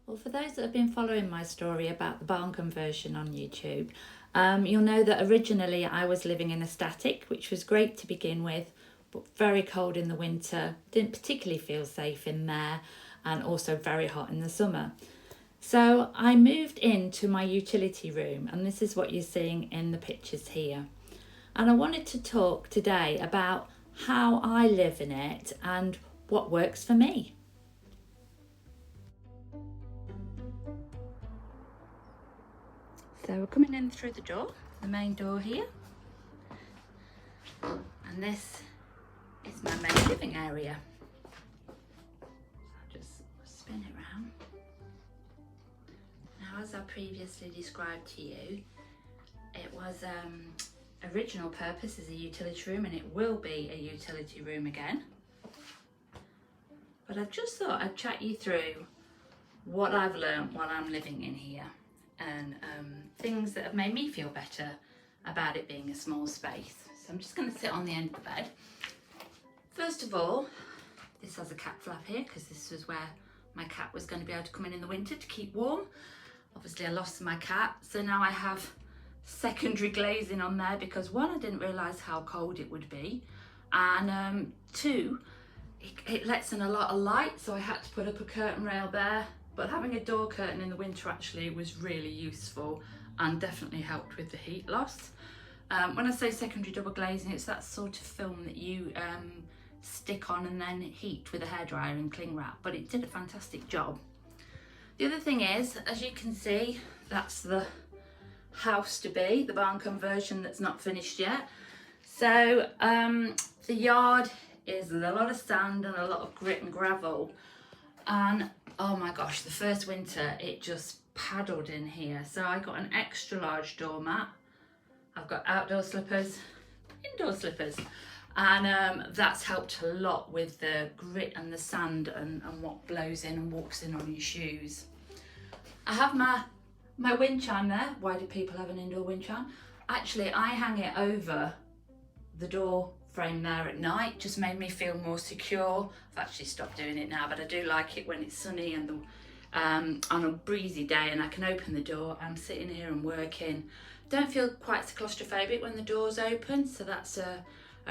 Well, for those that have been following my story about the barn conversion on YouTube, you'll know that originally I was living in a static, which was great to begin with, but very cold in the winter, didn't particularly feel safe in there, and also very hot in the summer. So I moved into my utility room, and this is what you're seeing in the pictures here. And I wanted to talk today about how I live in it and what works for me. So we're coming in through the door, the main door here. And this is my main living area. I'll just spin it round. Now, as I previously described to you, it was original purpose as a utility room, and it will be a utility room again. But I've just thought I'd chat you through what I've learned while I'm living in here, and things that have made me feel better about it being a small space. So I'm just going to sit on the end of the bed. First of all, this has a cat flap here because this was where my cat was going to be able to come in the winter to keep warm. Obviously I lost my cat, so now I have secondary glazing on there because one, I didn't realise how cold it would be, and two, it lets in a lot of light, so I had to put up a curtain rail there. But having a door curtain in the winter actually was really useful and definitely helped with the heat loss. When I say secondary double glazing, it's that sort of film that you stick on and then heat with a hairdryer and cling wrap, but it did a fantastic job. The other thing is, as you can see, that's the house to be, the barn conversion that's not finished yet. So the yard is a lot of sand and a lot of grit and gravel, and oh my gosh, the first winter it just paddled in here. So I got an extra large doormat. I've got outdoor slippers, indoor slippers, and that's helped a lot with the grit and the sand and what blows in and walks in on your shoes. I have my wind chime there. Why do people have an indoor wind chime? Actually, I hang it over the door frame there at night, just made me feel more secure. I've actually stopped doing it now, but I do like it when it's sunny and on a breezy day and I can open the door. I'm sitting here and working. Don't feel quite so claustrophobic when the door's open, so that's a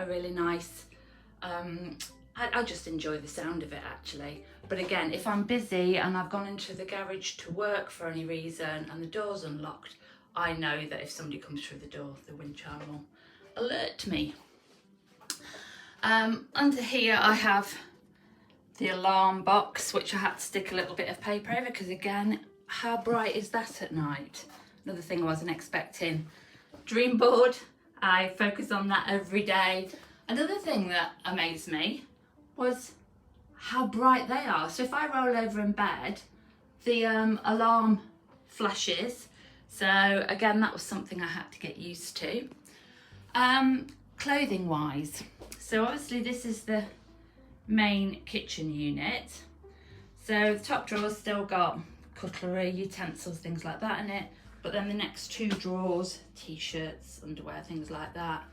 really nice, I just enjoy the sound of it actually. But again, if I'm busy and I've gone into the garage to work for any reason and the door's unlocked, I know that if somebody comes through the door, the wind chime will alert me. Under here I have the alarm box, which I had to stick a little bit of paper over because again, how bright is that at night? Another thing I wasn't expecting. Dream board, I focus on that every day. Another thing that amazed me was how bright they are. So if I roll over in bed, the alarm flashes. So again, that was something I had to get used to. Clothing wise, so obviously this is the main kitchen unit. So the top drawer's still got cutlery, utensils, things like that in it. But then the next two drawers, t-shirts, underwear, things like that.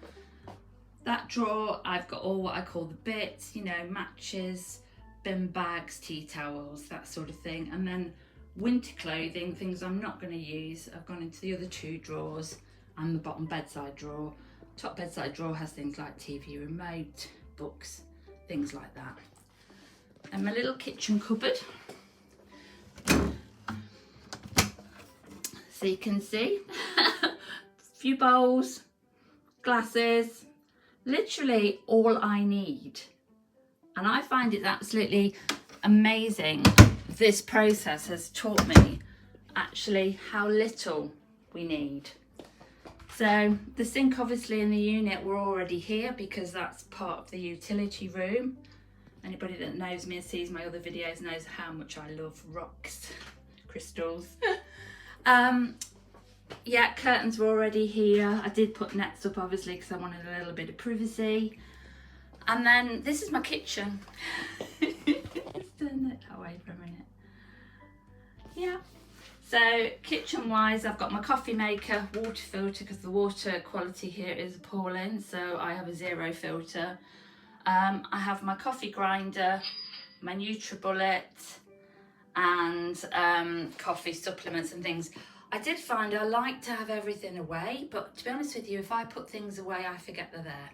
That drawer, I've got all what I call the bits, you know, matches, bin bags, tea towels, that sort of thing. And then winter clothing, things I'm not going to use, I've gone into the other two drawers and the bottom bedside drawer. Top bedside drawer has things like TV remote, books, things like that. And my little kitchen cupboard. So you can see a few bowls, glasses, literally all I need. And I find it absolutely amazing. This process has taught me actually how little we need. So the sink obviously in the unit were already here because that's part of the utility room. Anybody that knows me and sees my other videos knows how much I love rocks, crystals. Yeah, curtains were already here. I did put nets up obviously because I wanted a little bit of privacy. And then this is my kitchen. Let's turn it that way for a minute. Yeah. So kitchen wise, I've got my coffee maker, water filter, because the water quality here is appalling, so I have a zero filter. I have my coffee grinder, my NutriBullet, and coffee supplements and things. I did find I like to have everything away, but to be honest with you, if I put things away, I forget they're there.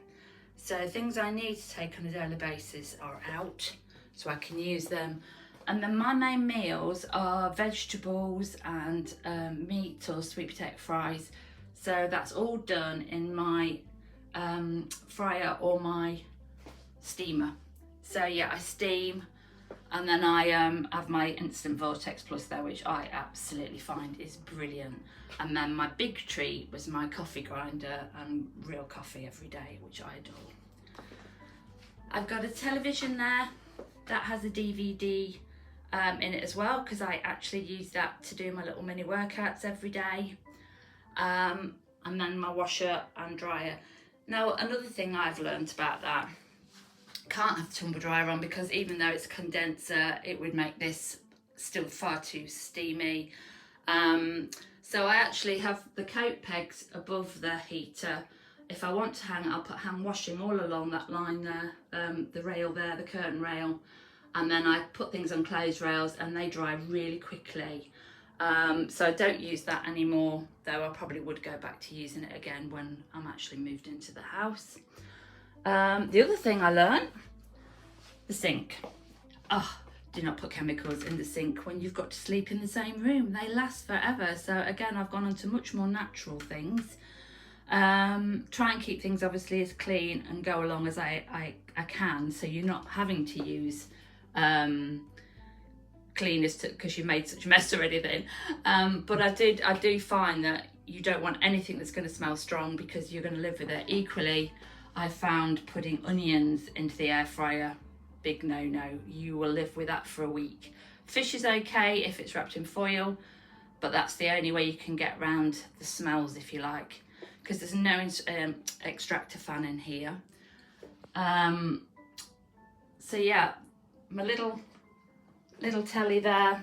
So things I need to take on a daily basis are out, so I can use them. And then my main meals are vegetables and meat or sweet potato fries. So that's all done in my fryer or my steamer. So yeah, I steam, and then I have my Instant Vortex Plus there, which I absolutely find is brilliant. And then my big treat was my coffee grinder and real coffee every day, which I adore. I've got a television there that has a DVD in it as well, because I actually use that to do my little mini workouts every day. And then my washer and dryer. Now, another thing I've learned about that, can't have the tumble dryer on, because even though it's a condenser, it would make this still far too steamy. So I actually have the coat pegs above the heater. If I want to hang it, I'll put hand washing all along that line there, the rail there, the curtain rail, and then I put things on clothes rails and they dry really quickly. So I don't use that anymore, though I probably would go back to using it again when I'm actually moved into the house. The other thing I learned, the sink. Do not put chemicals in the sink when you've got to sleep in the same room. They last forever. So again, I've gone on to much more natural things. Try and keep things obviously as clean and go along as I can, so you're not having to use cleaners because you made such a mess already then. But I do find that you don't want anything that's going to smell strong, because you're going to live with it. Equally, I found putting onions into the air fryer, big no-no. You will live with that for a week. Fish is okay if it's wrapped in foil, but that's the only way you can get around the smells, if you like, because there's no extractor fan in here. So yeah, my little telly there,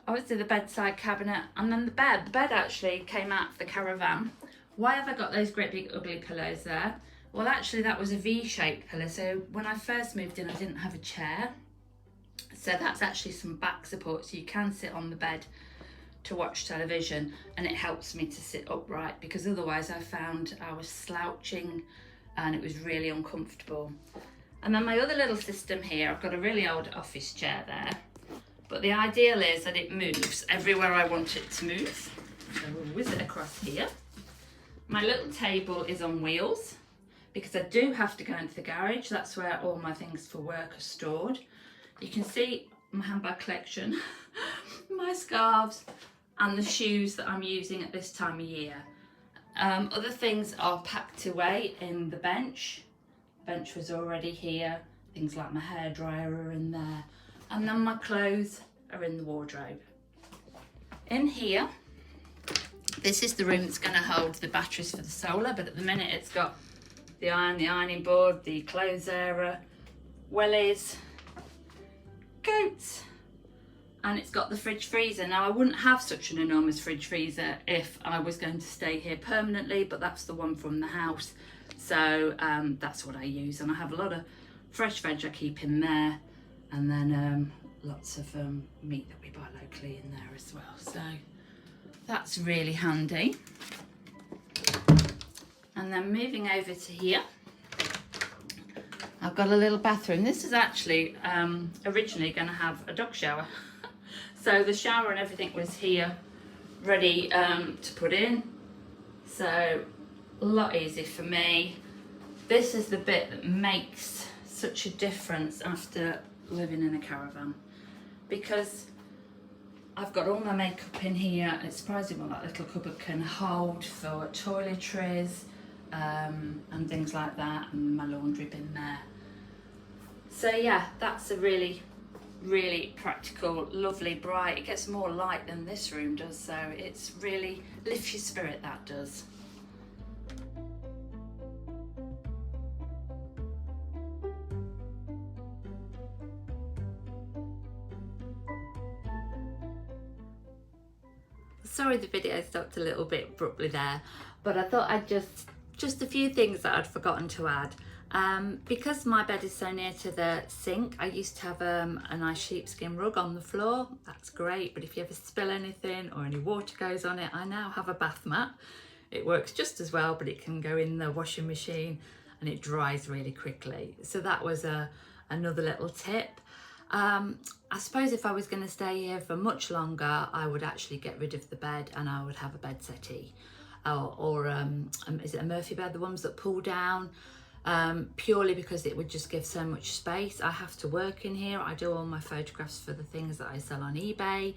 obviously the bedside cabinet, and then the bed. The bed actually came out of the caravan. Why have I got those great big ugly pillows there? Well, actually that was a V-shaped pillow. So when I first moved in, I didn't have a chair. So that's actually some back support, so you can sit on the bed to watch television, and it helps me to sit upright, because otherwise I found I was slouching and it was really uncomfortable. And then my other little system here, I've got a really old office chair there, but the ideal is that it moves everywhere I want it to move. So we'll whiz it across here. My little table is on wheels, because I do have to go into the garage. That's where all my things for work are stored. You can see my handbag collection, my scarves, and the shoes that I'm using at this time of year. Other things are packed away in the bench. Bench was already here. Things like my hairdryer are in there. And then my clothes are in the wardrobe. In here, this is the room that's going to hold the batteries for the solar, but at the minute it's got the ironing board, the clothes area, wellies, goats, and it's got the fridge freezer. Now I wouldn't have such an enormous fridge freezer if I was going to stay here permanently, but that's the one from the house, so that's what I use. And I have a lot of fresh veg I keep in there, and then lots of meat that we buy locally in there as well, so that's really handy. And then moving over to here, I've got a little bathroom. This is actually originally going to have a dog shower. So the shower and everything was here ready to put in. So a lot easier for me. This is the bit that makes such a difference after living in a caravan, because I've got all my makeup in here. It's surprising what that little cupboard can hold for toiletries and things like that, and my laundry bin there. So yeah, that's a really, really practical, lovely, bright. It gets more light than this room does, so it's really lifts your spirit, that does. Sorry the video stopped a little bit abruptly there, but I thought I'd just a few things that I'd forgotten to add. Because my bed is so near to the sink, I used to have a nice sheepskin rug on the floor. That's great, but if you ever spill anything or any water goes on it, I now have a bath mat. It works just as well, but it can go in the washing machine and it dries really quickly. So that was another little tip. I suppose if I was going to stay here for much longer, I would actually get rid of the bed and I would have a bed settee. Or is it a Murphy bed, the ones that pull down? Purely because it would just give so much space. I have to work in here. I do all my photographs for the things that I sell on eBay.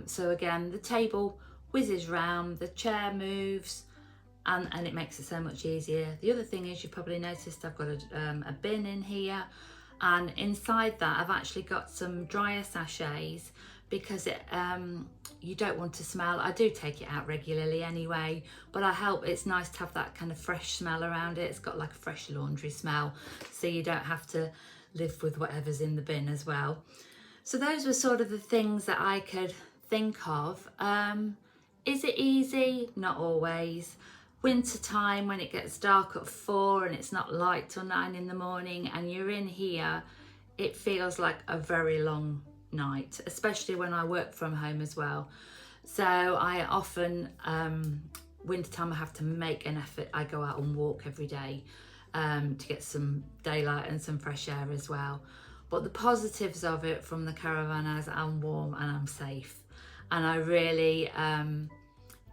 So again, the table whizzes round, the chair moves, and it makes it so much easier. The other thing is, you probably noticed I've got a bin in here, and inside that I've actually got some dryer sachets, because you don't want to smell. I do take it out regularly anyway, but it's nice to have that kind of fresh smell around it. It's got like a fresh laundry smell, so you don't have to live with whatever's in the bin as well. So those were sort of the things that I could think of. Is it easy? Not always. Winter time, when it gets dark at 4 and it's not light till 9 in the morning and you're in here, it feels like a very long night, especially when I work from home as well. So I often, wintertime, I have to make an effort. I go out and walk every day to get some daylight and some fresh air as well. But the positives of it from the caravan is I'm warm and I'm safe, and I really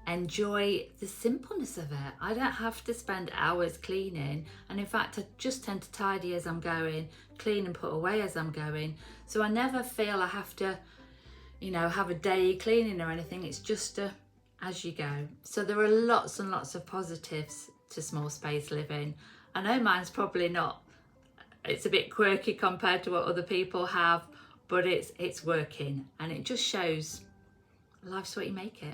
enjoy the simpleness of it. I don't have to spend hours cleaning, and in fact I just tend to tidy as I'm going, clean and put away as I'm going, so I never feel I have to, you know, have a day cleaning or anything. It's just as you go. So there are lots and lots of positives to small space living. I know mine's probably not, it's a bit quirky compared to what other people have, but it's working, and it just shows life's what you make it.